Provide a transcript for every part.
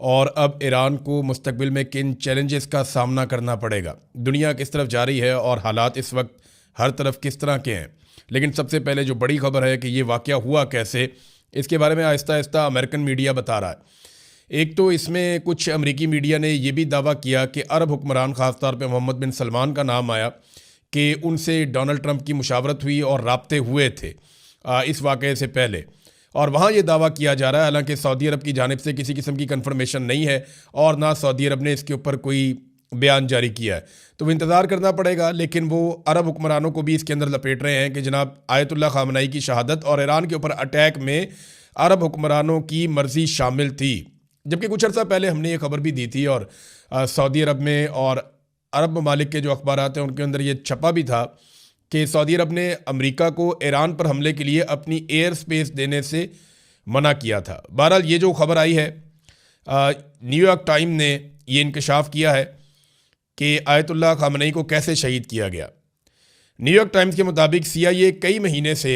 और अब ईरान को मुस्तकबिल में किन चैलेंजेस का सामना करना पड़ेगा, दुनिया किस तरफ जा रही है और हालात इस वक्त हर तरफ किस तरह के हैं। लेकिन सबसे पहले जो बड़ी खबर है कि ये वाक़या हुआ कैसे, इसके बारे में आहिस्ता आहिस्ता अमेरिकन मीडिया बता रहा है। एक तो इसमें कुछ अमेरिकी मीडिया ने यह भी दावा किया कि अरब हुक्मरान, ख़ास तौर पे मोहम्मद बिन सलमान का नाम आया कि उनसे डोनाल्ड ट्रंप की मुशावरत हुई और राब्ते हुए थे इस वाक़े से पहले। और वहाँ ये दावा किया जा रहा है, हालांकि सऊदी अरब की जानिब से किसी किस्म की कन्फर्मेशन नहीं है और ना सऊदी अरब ने इसके ऊपर कोई बयान जारी किया है, तो वो इंतज़ार करना पड़ेगा। लेकिन वो अरब हुक्मरानों को भी इसके अंदर लपेट रहे हैं कि जनाब आयतुल्लाह ख़ामनई की शहादत और ईरान के ऊपर अटैक में अरब हुक्मरानों की मर्ज़ी शामिल थी। जबकि कुछ अर्सा पहले हमने ये खबर भी दी थी और सऊदी अरब में और अरब ममालिक के जो अखबार हैं उनके अंदर ये छपा भी था कि सऊदी अरब ने अमेरिका को ईरान पर हमले के लिए अपनी एयर स्पेस देने से मना किया था। बहरहाल ये जो खबर आई है, न्यूयॉर्क टाइम ने ये इंकशाफ किया है कि आयतुल्लाह ख़ामनई को कैसे शहीद किया गया। न्यूयॉर्क टाइम्स के मुताबिक CIA कई महीने से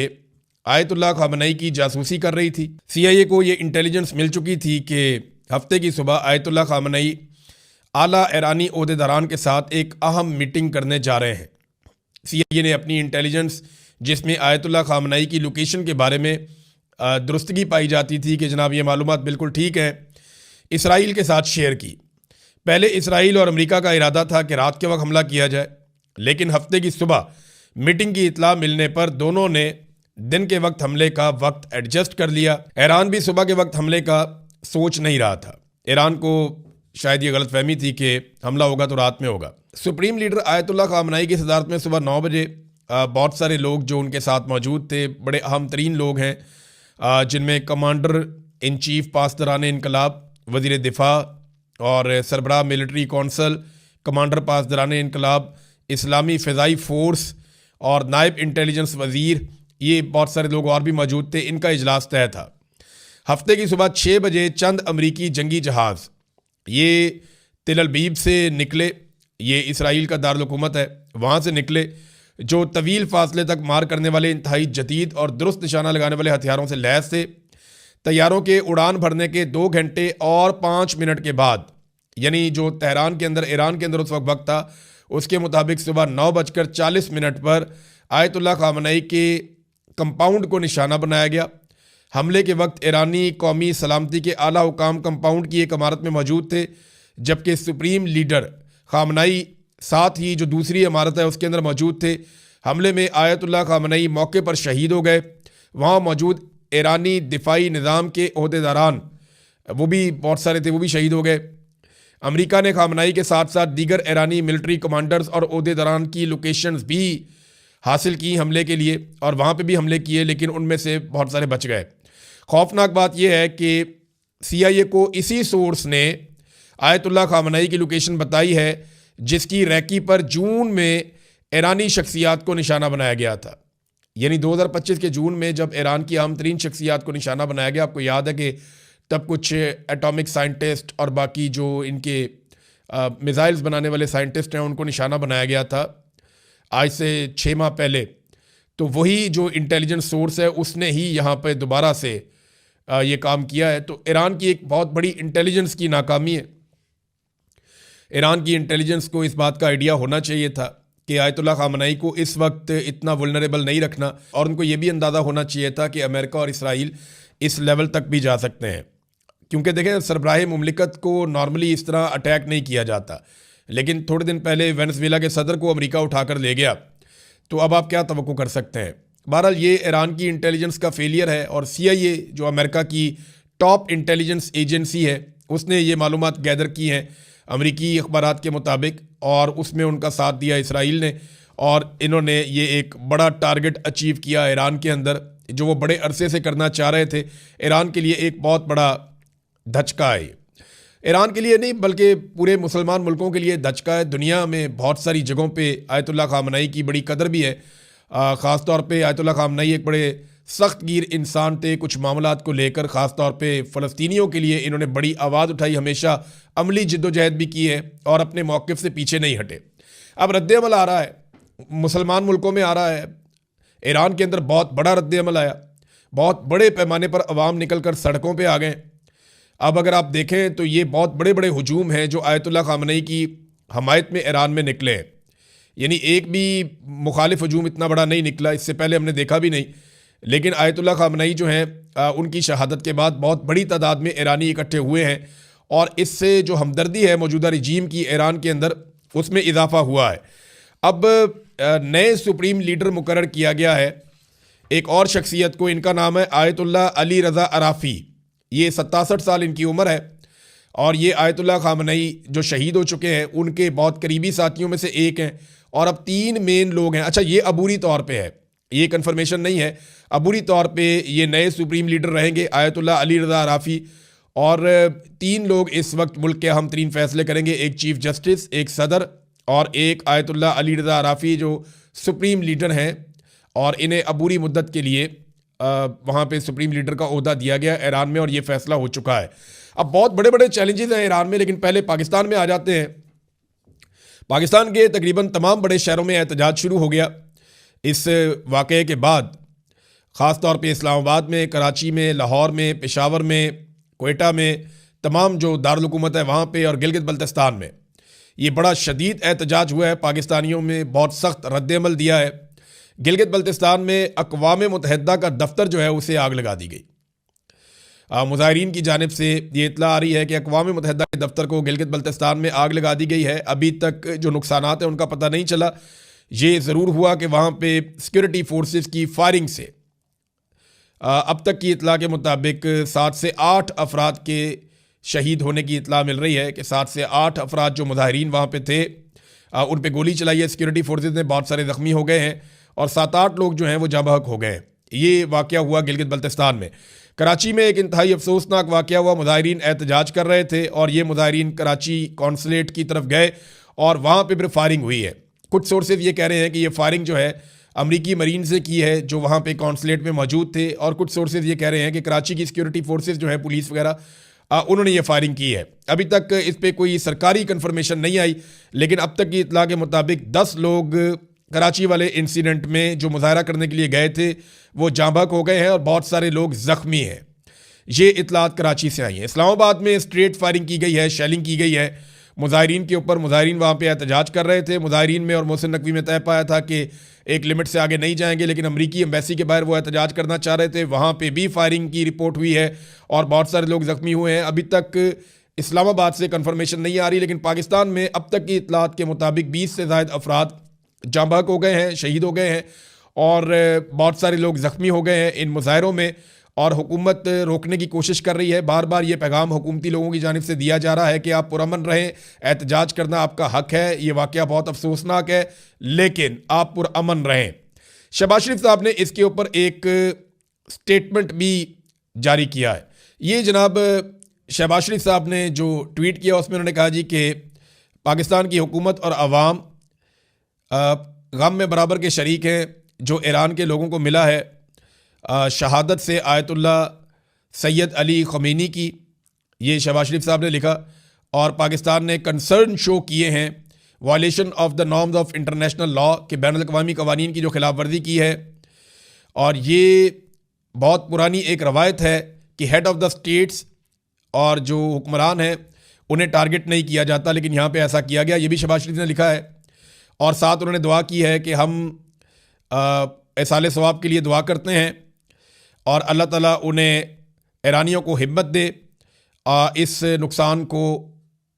आयतुल्लाह ख़ामनई की जासूसी कर रही थी। CIA को ये इंटेलिजेंस मिल चुकी थी कि हफ्ते की सुबह आयतुल्लाह ख़ामनई आला ईरानी ओहदेदारान के साथ एक अहम मीटिंग करने जा रहे हैं। CIA ने अपनी इंटेलिजेंस, जिसमें आयतुल्लाह ख़ामनई की लोकेशन के बारे में दुरुस्तगी पाई जाती थी कि जनाब ये मालूमात बिल्कुल ठीक है, इसराइल के साथ शेयर की। पहले इसराइल और अमेरिका का इरादा था कि रात के वक्त हमला किया जाए, लेकिन हफ्ते की सुबह मीटिंग की इतला मिलने पर दोनों ने दिन के वक्त हमले का वक्त एडजस्ट कर लिया। ईरान भी सुबह के वक्त हमले का सोच नहीं रहा था। ईरान को शायद ये गलतफहमी थी कि हमला होगा तो रात में होगा। सुप्रीम लीडर आयतुल्लाह ख़ामनई की सदारत में सुबह 9 बजे बहुत सारे लोग जो उनके साथ मौजूद थे, बड़े अहम तरीन लोग हैं, जिनमें कमांडर इन चीफ पासदारान इनकलाब, वज़ीर दिफा और सरबराह मिलिट्री कौंसल, कमांडर पासदारान इनकलाब, इस्लामी फ़िज़ाई फ़ोर्स और नायब इंटेलिजेंस वज़ीर, ये बहुत सारे लोग और भी मौजूद थे। इनका इजलास तय था। हफ्ते की सुबह 6 बजे चंद अमरीकी जंगी जहाज़ ये तिल अबीब से निकले, ये इसराइल का दारुल हुकूमत है, वहाँ से निकले, जो तवील फासले तक मार करने वाले इंतहाई जदीद और दुरुस्त निशाना लगाने वाले हथियारों से लैस थे। तैयारों के उड़ान भरने के 2 घंटे और 5 मिनट के बाद, यानी जो तेहरान के अंदर, ईरान के अंदर उस वक्त था, उसके मुताबिक सुबह 9:40 पर आयतुल्लाह ख़ामनई के कंपाउंड को निशाना बनाया गया। हमले के वक्त ईरानी कौमी सलामती के आला हुकाम कंपाउंड की एक इमारत में मौजूद थे, जबकि सुप्रीम लीडर ख़ामनई साथ ही जो दूसरी इमारत है उसके अंदर मौजूद थे। हमले में आयतुल्लाह ख़ामनई मौके पर शहीद हो गए। वहाँ मौजूद ईरानी दिफाई निज़ाम के ओहदेदारान, वो भी बहुत सारे थे, वो भी शहीद हो गए। अमेरिका ने ख़ामनई के साथ साथ दीगर ईरानी मिलिट्री कमांडर्स और ओहदेदारान की लोकेशंस भी हासिल की हमले के लिए और वहाँ पे भी हमले किए, लेकिन उनमें से बहुत सारे बच गए। खौफनाक बात यह है कि CIA को इसी सोर्स ने आयतुल्लाह ख़ामनई की लोकेशन बताई है, जिसकी रैकी पर जून में ईरानी शख्सियात को निशाना बनाया गया था। यानी 2025 के जून में जब ईरान की अहम तरीन शख्सियात को निशाना बनाया गया, आपको याद है कि तब कुछ एटॉमिक साइंटिस्ट और बाकी जो इनके मिसाइल्स बनाने वाले साइंटिस्ट हैं उनको निशाना बनाया गया था आज से 6 माह पहले। तो वही जो इंटेलिजेंस सोर्स है उसने ही यहाँ पर दोबारा से ये काम किया है। तो ईरान की एक बहुत बड़ी इंटेलिजेंस की नाकामी है। ईरान की इंटेलिजेंस को इस बात का आइडिया होना चाहिए था कि आयतुल्लाह ख़ामनई को इस वक्त इतना वुल्नरेबल नहीं रखना, और उनको ये भी अंदाज़ा होना चाहिए था कि अमेरिका और इसराइल इस लेवल तक भी जा सकते हैं। क्योंकि देखें, सरबराह मुमलिकत को नॉर्मली इस तरह अटैक नहीं किया जाता, लेकिन थोड़े दिन पहले वेनेज़ुएला के सदर को अमेरिका उठाकर ले गया, तो अब आप क्या तवक्को कर सकते हैं। बहरहाल ये ईरान की इंटेलिजेंस का फेलियर है और CIA जो अमेरिका की टॉप इंटेलिजेंस एजेंसी है उसने ये मालूमात गैदर की हैं अमरीकी अखबारात के मुताबिक, और उसमें उनका साथ दिया इसराइल ने, और इन्होंने ये एक बड़ा टारगेट अचीव किया ईरान के अंदर, जो वो बड़े अरसे से करना चाह रहे थे। ईरान के लिए एक बहुत बड़ा धचका है। ईरान के लिए नहीं बल्कि पूरे मुसलमान मुल्कों के लिए धचका है। दुनिया में बहुत सारी जगहों पे आयतुल्लाह ख़ामनई की बड़ी कदर भी है। ख़ास तौर पे आयतुल्लाह ख़ामनई एक बड़े सख्त गिर इंसान थे कुछ मामलात को लेकर। ख़ास तौर पे फ़लस्तीनियों के लिए इन्होंने बड़ी आवाज़ उठाई, हमेशा अमली जिद्दोजहद भी की है और अपने मौक़िफ़ से पीछे नहीं हटे। अब रद्द-ए-अमल आ रहा है, मुसलमान मुल्कों में आ रहा है। ईरान के अंदर बहुत बड़ा रद्द-ए-अमल आया, बहुत बड़े पैमाने पर अवाम निकल कर सड़कों पर आ गए। अब अगर आप देखें तो ये बहुत बड़े बड़े हुजूम हैं जो आयतुल्लाह खामनेई की हमायत में ईरान में निकले हैं। यानी एक भी मुखालिफ हजूम इतना बड़ा नहीं निकला, इससे पहले हमने देखा भी नहीं। लेकिन आयतुल्लाह खामनेई जो हैं उनकी शहादत के बाद बहुत बड़ी तादाद में ईरानी इकट्ठे हुए हैं और इससे जो हमदर्दी है मौजूदा रजीम की ईरान के अंदर, उसमें इजाफा हुआ है। अब नए सुप्रीम लीडर मुकर्रर किया गया है एक और शख्सियत को, इनका नाम है आयतुल्लाह अली रज़ा अराफ़ी। ये 67 साल इनकी उम्र है और ये आयतुल्लाह खामनेई जो शहीद हो चुके हैं उनके बहुत करीबी साथियों में से एक हैं। और अब 3 मेन लोग हैं। अच्छा, ये अबूरी तौर पे है, ये कन्फर्मेशन नहीं है, अबूरी तौर पे ये नए सुप्रीम लीडर रहेंगे आयतुल्लाह अली रज़ा अराफ़ी। और 3 लोग इस वक्त मुल्क के अहम तरीन फैसले करेंगे, एक चीफ जस्टिस, एक सदर और एक आयतुल्लाह अली रज़ा अराफ़ी जो सुप्रीम लीडर हैं। और इन्हें अबूरी मुद्दत के लिए वहाँ पे सुप्रीम लीडर का ओहदा दिया गया ईरान में और ये फैसला हो चुका है। अब बहुत बड़े बड़े चैलेंजेस हैं ईरान में, लेकिन पहले पाकिस्तान में आ जाते हैं। पाकिस्तान के तकरीबन तमाम बड़े शहरों में एहतजाज शुरू हो गया इस वाक़े के बाद, ख़ास तौर पे इस्लामाबाद में, कराची में, लाहौर में, पेशावर में, कोयटा में, तमाम जो दारुल हुकूमत है वहाँ पे, और गिलगित बल्तिस्तान में ये बड़ा शदीद एहतजाज हुआ है। पाकिस्तानियों में बहुत सख्त रद्द-ए-अमल दिया है। गिलगित बल्तिस्तान में अक़वाम मुत्तहिदा का दफ्तर जो है उसे आग लगा दी गई। मुजाहिरीन की जानिब से ये इत्तला आ रही है कि अक़वाम मुत्तहिदा के दफ्तर को गिलगित बल्तिस्तान में आग लगा दी गई है। अभी तक जो नुकसानात हैं उनका पता नहीं चला। ये ज़रूर हुआ कि वहाँ पे सिक्योरिटी फोर्सेस की फायरिंग से अब तक की इत्तला के मुताबिक 7 से 8 अफराद के शहीद होने की इत्तला मिल रही है कि 7 से 8 अफराद जो मुजाहिरीन वहाँ पे थे उन पे गोली चलाई है सिक्योरिटी फोर्सेस ने, बहुत सारे ज़ख्मी हो गए हैं और 7-8 लोग जो हैं वो जाँ-बहक हो गए हैं। ये वाक़या हुआ गिलगित बल्तिस्तान में। कराची में एक इंतहाई अफसोसनाक वाक़या हुआ, मुजाहिरीन एहतजाज कर रहे थे और ये मुजाहिरीन कराची कौंसलेट की तरफ गए और वहाँ पे फिर फायरिंग हुई है। कुछ सोर्सेज ये कह रहे हैं कि ये फायरिंग जो है अमरीकी मरीन से की है जो वहाँ पे कौंसलेट में मौजूद थे, और कुछ सोर्सेज ये कह रहे हैं कि कराची की सिक्योरिटी फोर्सेज जो है, पुलिस वगैरह, उन्होंने ये फायरिंग की है। अभी तक इस पर कोई सरकारी कन्फर्मेशन नहीं आई, लेकिन अब तक की इत्तला के मुताबिक 10 लोग कराची वाले इंसिडेंट में जो मुजाहरा करने के लिए गए थे वो जाँ-बहक हो गए हैं और बहुत सारे लोग ज़ख्मी हैं। ये इत्तलात कराची से आई हैं। इस्लामाबाद में स्ट्रेट फायरिंग की गई है, शेलिंग की गई है मुजाहिरीन के ऊपर। मुजाहिरीन वहाँ पे एहतजाज कर रहे थे। मुजाहिरीन में और मोहसिन नकवी में तय पाया था कि एक लिमिट से आगे नहीं जाएंगे, लेकिन अमरीकी एम्बेसी के बाहर वो एहतजाज करना चाह रहे थे। वहाँ पे भी फायरिंग की रिपोर्ट हुई है और बहुत सारे लोग ज़ख्मी हुए हैं। अभी तक इस्लामाबाद से कन्फर्मेशन नहीं आ रही, लेकिन पाकिस्तान में अब तक की इत्तलात के मुताबिक 20 से ज़ायद अफराद जाँ-बहक हो गए हैं, शहीद हो गए हैं और बहुत सारे लोग ज़ख्मी हो गए हैं इन मुजाहरों में। और हुकूमत रोकने की कोशिश कर रही है। बार बार ये पैगाम हुकूमती लोगों की जानिब से दिया जा रहा है कि आप पुरअमन रहें, एहतजाज करना आपका हक है। ये वाक़या बहुत अफसोसनाक है, लेकिन आप पुरअमन रहें। शहबाज शरीफ साहब ने इसके ऊपर एक स्टेटमेंट भी जारी किया है। ये जनाब शहबाज शरीफ साहब ने जो ट्वीट किया उसमें उन्होंने कहा जी कि पाकिस्तान की हुकूमत और अवाम गम में बराबर के शरीक हैं। जो ईरान के लोगों को मिला है शहादत से आयतुल्लाह सैयद अली ख़मैनी की, ये शहबाज शरीफ साहब ने लिखा। और पाकिस्तान ने कंसर्न शो किए हैं violation of the norms of international law के बैनुल-अक़वामी क़वानीन की जो खिलाफ वर्जी की है। और ये बहुत पुरानी एक रवायत है कि हेड ऑफ़ द स्टेट्स और जो हुक्मरान हैं उन्हें टारगेट नहीं किया जाता, लेकिन यहाँ पे ऐसा किया गया। ये भी शहबाज शरीफ ने लिखा है और साथ उन्होंने दुआ की है कि हम इसाले सवाब के लिए दुआ करते हैं और अल्लाह ताला उन्हें ईरानियों को हिम्मत दे इस नुकसान को,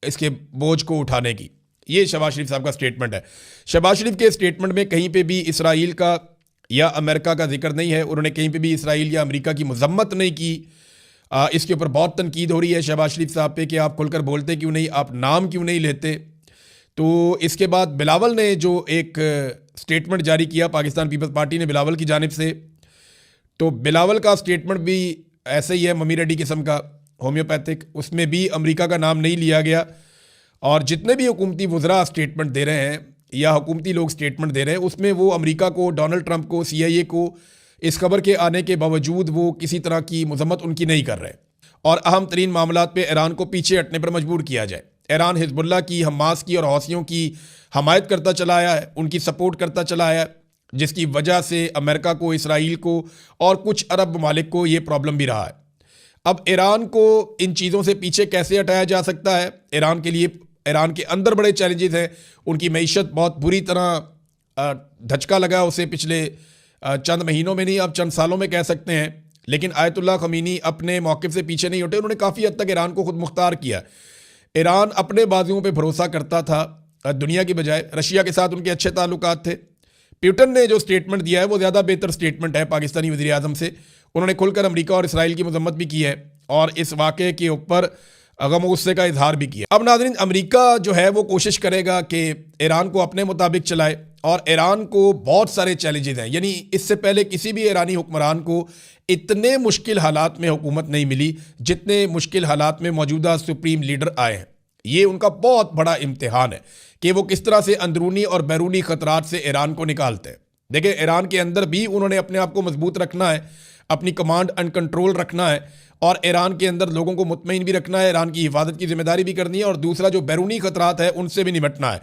इसके बोझ को उठाने की। ये शहबाज शरीफ साहब का स्टेटमेंट है। शहबाज शरीफ के स्टेटमेंट में कहीं पे भी इसराइल का या अमेरिका का जिक्र नहीं है। उन्होंने कहीं पे भी इसराइल या अमेरिका की मजम्मत नहीं की। इसके ऊपर बहुत तनकीद हो रही है शहबाज शरीफ साहब पे कि आप खुलकर बोलते क्यों नहीं, आप नाम क्यों नहीं लेते। तो इसके बाद बिलावल ने जो एक स्टेटमेंट जारी किया, पाकिस्तान पीपल्स पार्टी ने बिलावल की जानिब से, तो बिलावल का स्टेटमेंट भी ऐसे ही है, ममी रेड्डी किस्म का, होम्योपैथिक। उसमें भी अमेरिका का नाम नहीं लिया गया। और जितने भी हुकूमती वज़रा स्टेटमेंट दे रहे हैं या हुकूमती लोग स्टेटमेंट दे रहे हैं उसमें वो अमेरिका को, डोनाल्ड ट्रंप को, CIA को इस खबर के आने के बावजूद वो किसी तरह की मजम्मत उनकी नहीं कर रहे और अहम तरीन मामलात पे ईरान को पीछे हटने पर मजबूर किया जाए। ईरान हिजबुल्लाह की, हमास की और हौसियों की हमायत करता चला आया है, उनकी सपोर्ट करता चला आया है, जिसकी वजह से अमेरिका को, इसराइल को और कुछ अरब ममालिक को ये प्रॉब्लम भी रहा है। अब ईरान को इन चीज़ों से पीछे कैसे हटाया जा सकता है? ईरान के लिए, ईरान के अंदर बड़े चैलेंजेस हैं। उनकी मईशत बहुत बुरी तरह धचका लगा उसे पिछले चंद महीनों में नहीं, अब चंद सालों में कह सकते हैं। लेकिन आयतुल्लाह खमीनी अपने मौक़िफ़ से पीछे नहीं हटे। उन्होंने काफ़ी हद तक ईरान को खुद मुख्तार किया। ईरान अपने बाजुओं पे भरोसा करता था दुनिया की बजाय। रशिया के साथ उनके अच्छे ताल्लुकात थे। पुतिन ने जो स्टेटमेंट दिया है वो ज़्यादा बेहतर स्टेटमेंट है पाकिस्तानी वज़ीर आज़म से। उन्होंने खुलकर अमेरिका और इसराइल की मजम्मत भी की है और इस वाक़े के ऊपर गम गुस्से का इजहार भी किया। अब नाज़रीन, अमेरिका जो है वो कोशिश करेगा कि ईरान को अपने मुताबिक चलाए और ईरान को बहुत सारे चैलेंजेस हैं। यानी इससे पहले किसी भी ईरानी हुक्मरान को इतने मुश्किल हालात में हुकूमत नहीं मिली जितने मुश्किल हालात में मौजूदा सुप्रीम लीडर आए हैं। ये उनका बहुत बड़ा इम्तिहान है कि वो किस तरह से अंदरूनी और बैरूनी खतरात से ईरान को निकालते हैं। देखिए, ईरान के अंदर भी उन्होंने अपने आप को मजबूत रखना है, अपनी कमांड एंड कंट्रोल रखना है और ईरान के अंदर लोगों को मुतमईन भी रखना है, ईरान की हिफाजत की जिम्मेदारी भी करनी है और दूसरा जो बैरूनी खतरात है उनसे भी निपटना है।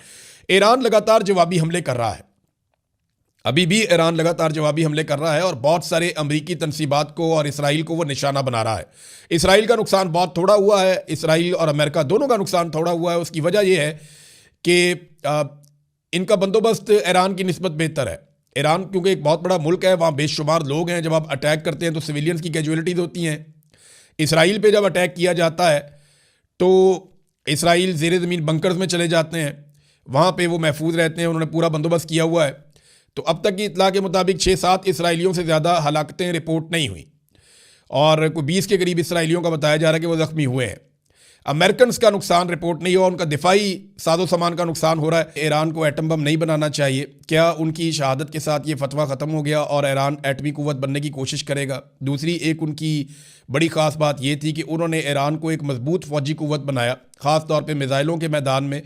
ईरान लगातार जवाबी हमले कर रहा है, अभी भी ईरान लगातार जवाबी हमले कर रहा है और बहुत सारे अमरीकी तनसीबात को और इसराइल को वो निशाना बना रहा है। इसराइल का नुकसान बहुत थोड़ा हुआ है, इसराइल और अमेरिका दोनों का नुकसान थोड़ा हुआ है। उसकी वजह यह है कि इनका बंदोबस्त ईरान की निस्बत बेहतर है। ईरान क्योंकि एक बहुत बड़ा मुल्क है, वहाँ बेशुमार लोग हैं। जब आप अटैक करते हैं तो सिविलियंस की कैजुअलिटीज़ होती हैं। इसराइल पे जब अटैक किया जाता है तो इसराइल ज़ेरे ज़मीन बंकर्स में चले जाते हैं, वहाँ पे वो महफूज रहते हैं। उन्होंने पूरा बंदोबस्त किया हुआ है। तो अब तक की इतला के मुताबिक 6-7 इसराइलियों से ज़्यादा हलाकतें रिपोर्ट नहीं हुई और कोई 20 के करीब इसराइलियों का बताया जा रहा है कि वो ज़ख्मी हुए हैं। अमेरिकन का नुकसान रिपोर्ट नहीं हुआ, उनका दिफाई साजो सामान का नुकसान हो रहा है। ईरान को एटम बम नहीं बनाना चाहिए। क्या उनकी शहादत के साथ ये फतवा ख़त्म हो गया और ईरान एटमी कुव्वत बनने की कोशिश करेगा? दूसरी एक उनकी बड़ी ख़ास बात ये थी कि उन्होंने ईरान को एक मजबूत फ़ौजी कुव्वत बनाया, ख़ास तौर पर मिज़ाइलों के मैदान में।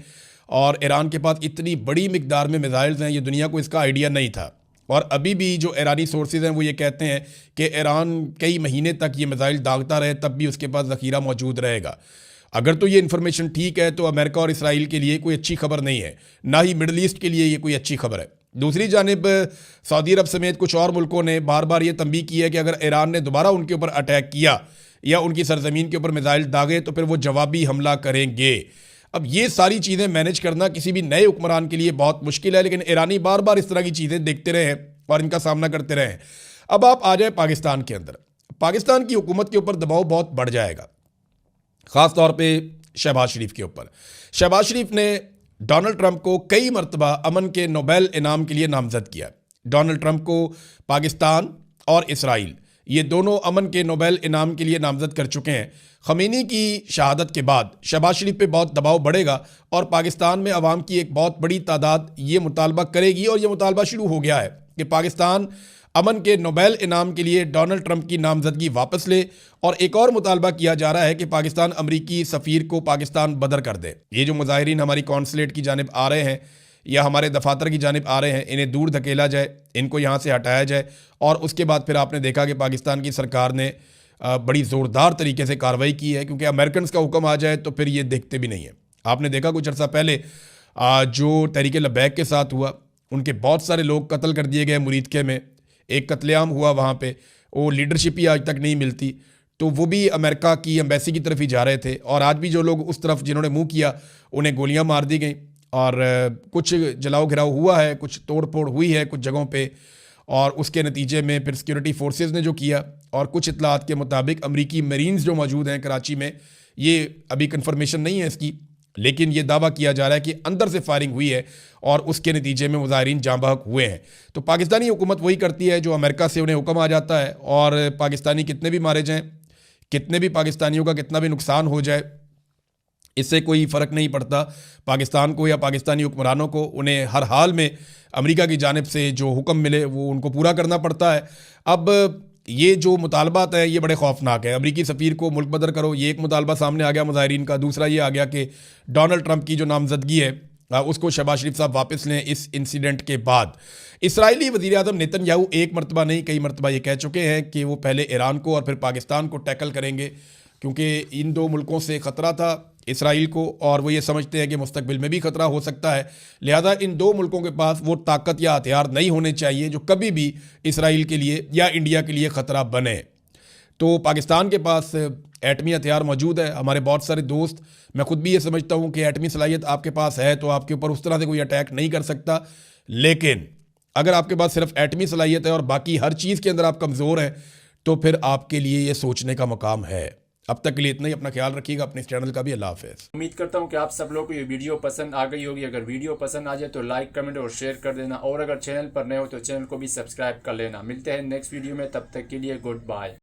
और ईरान के पास इतनी बड़ी मिकदार में मिज़ाइल्स हैं, ये दुनिया को इसका आइडिया नहीं था। और अभी भी जो ईरानी सोर्सेज हैं वो ये कहते हैं कि ईरान कई महीने तक ये मिज़ाइल दागता रहे तब भी उसके पास ज़ख़ीरा मौजूद रहेगा। अगर तो ये इन्फॉर्मेशन ठीक है तो अमेरिका और इसराइल के लिए कोई अच्छी खबर नहीं है, ना ही मिडल ईस्ट के लिए ये कोई अच्छी खबर है। दूसरी जानिब सऊदी अरब समेत कुछ और मुल्कों ने बार बार ये तंबीह की है कि अगर ईरान ने दोबारा उनके ऊपर अटैक किया या उनकी सरजमीन के ऊपर मिज़ाइल दागे तो फिर वो जवाबी हमला करेंगे। अब ये सारी चीज़ें मैनेज करना किसी भी नए हुक्मरान के लिए बहुत मुश्किल है, लेकिन ईरानी बार बार इस तरह की चीज़ें देखते रहे हैं और इनका सामना करते रहे हैं। अब आप आ जाए पाकिस्तान के अंदर, पाकिस्तान की हुकूमत के ऊपर दबाव बहुत बढ़ जाएगा, ख़ास तौर पे शहबाज शरीफ के ऊपर। शहबाज शरीफ ने डोनाल्ड ट्रंप को कई मरतबा अमन के नोबेल इनाम के लिए नामजद किया। डोनाल्ड ट्रंप को पाकिस्तान और इसराइल ये दोनों अमन के नोबेल इनाम के लिए नामजद कर चुके हैं। खमीनी की शहादत के बाद शहबाज शरीफ पे बहुत दबाव बढ़ेगा और पाकिस्तान में अवाम की एक बहुत बड़ी तादाद ये मुतालबा करेगी और ये मुतालबा शुरू हो गया है कि पाकिस्तान अमन के नोबेल इनाम के लिए डोनाल्ड ट्रंप की नामजदगी वापस ले। और एक और मुतालबा किया जा रहा है कि पाकिस्तान अमरीकी सफ़ीर को पाकिस्तान बदर कर दे। ये जो मुजाहिरीन हमारी कौंसलेट की जानिब आ रहे हैं या हमारे दफातर की जानिब आ रहे हैं, इन्हें दूर धकेला जाए, इनको यहाँ से हटाया जाए। और उसके बाद फिर आपने देखा कि पाकिस्तान की सरकार ने बड़ी ज़ोरदार तरीके से कार्रवाई की है, क्योंकि अमेरिकन का हुक्म आ जाए तो फिर ये देखते भी नहीं है। आपने देखा कुछ अर्सा पहले जो तहरीक लबैक के साथ हुआ, उनके बहुत सारे लोग कत्ल कर दिए गए मुरीदके में, एक कत्लेआम हुआ वहाँ पे, वो लीडरशिप ही आज तक नहीं मिलती। तो वो भी अमेरिका की एम्बेसी की तरफ ही जा रहे थे और आज भी जो लोग उस तरफ जिन्होंने मुँह किया उन्हें गोलियाँ मार दी गई और कुछ जलाओ घिराव हुआ है, कुछ तोड़ फोड़ हुई है कुछ जगहों पे। और उसके नतीजे में फिर सिक्योरिटी फोर्सेस ने जो किया, और कुछ इतलात के मुताबिक अमरीकी मरीन्स जो मौजूद हैं कराची में, ये अभी कंफर्मेशन नहीं है इसकी, लेकिन ये दावा किया जा रहा है कि अंदर से फायरिंग हुई है और उसके नतीजे में मुजाहिरीन जाँ बहक हुए हैं। तो पाकिस्तानी हुकूमत वही करती है जो अमेरिका से उन्हें हुक्म आ जाता है, और पाकिस्तानी कितने भी मारे जाएँ, कितने भी पाकिस्तानियों का कितना भी नुकसान हो जाए, इससे कोई फ़र्क नहीं पड़ता पाकिस्तान को या पाकिस्तानी हुक्मरानों को। उन्हें हर हाल में अमेरिका की जानिब से जो हुक्म मिले वो उनको पूरा करना पड़ता है। अब ये जो मुतालबात हैं ये बड़े खौफनाक है। अमरीकी सफ़ीर को मुल्क बदर करो, ये एक मुतालबा सामने आ गया मुजाहिरीन का। दूसरा ये आ गया कि डोनाल्ड ट्रंप की जो नामजदगी है उसको शहबाज शरीफ साहब वापस लें इस इंसिडेंट के बाद। इसराइली वज़ीर आज़म नेतन्याहू एक मरतबा नहीं कई मरतबा ये कह चुके हैं कि वो पहले ईरान को और फिर पाकिस्तान को टैकल करेंगे, क्योंकि इन दो मुल्कों से ख़तरा था इसराइल को, और वो ये समझते हैं कि मुस्तकबिल में भी ख़तरा हो सकता है। लिहाजा इन दो मुल्कों के पास वो ताकत या हथियार नहीं होने चाहिए जो कभी भी इसराइल के लिए या इंडिया के लिए ख़तरा बने। तो पाकिस्तान के पास एटमी हथियार मौजूद है। हमारे बहुत सारे दोस्त, मैं खुद भी ये समझता हूँ कि एटमी सलाहियत आपके पास है तो आपके ऊपर उस तरह से कोई अटैक नहीं कर सकता। लेकिन अगर आपके पास सिर्फ एटमी सलाहियत है और बाकी हर चीज़ के अंदर आप कमज़ोर हैं, तो फिर आपके लिए ये सोचने का मकाम है। अब तक के लिए इतना ही। अपना ख्याल रखिएगा, अपने इस चैनल का भी। अल्लाह हाफ़िज़। उम्मीद करता हूँ कि आप सब लोगों को ये वीडियो पसंद आ गई होगी। अगर वीडियो पसंद आ जाए तो लाइक, कमेंट और शेयर कर देना, और अगर चैनल पर नए हो तो चैनल को भी सब्सक्राइब कर लेना। मिलते हैं नेक्स्ट वीडियो में, तब तक के लिए गुड बाय।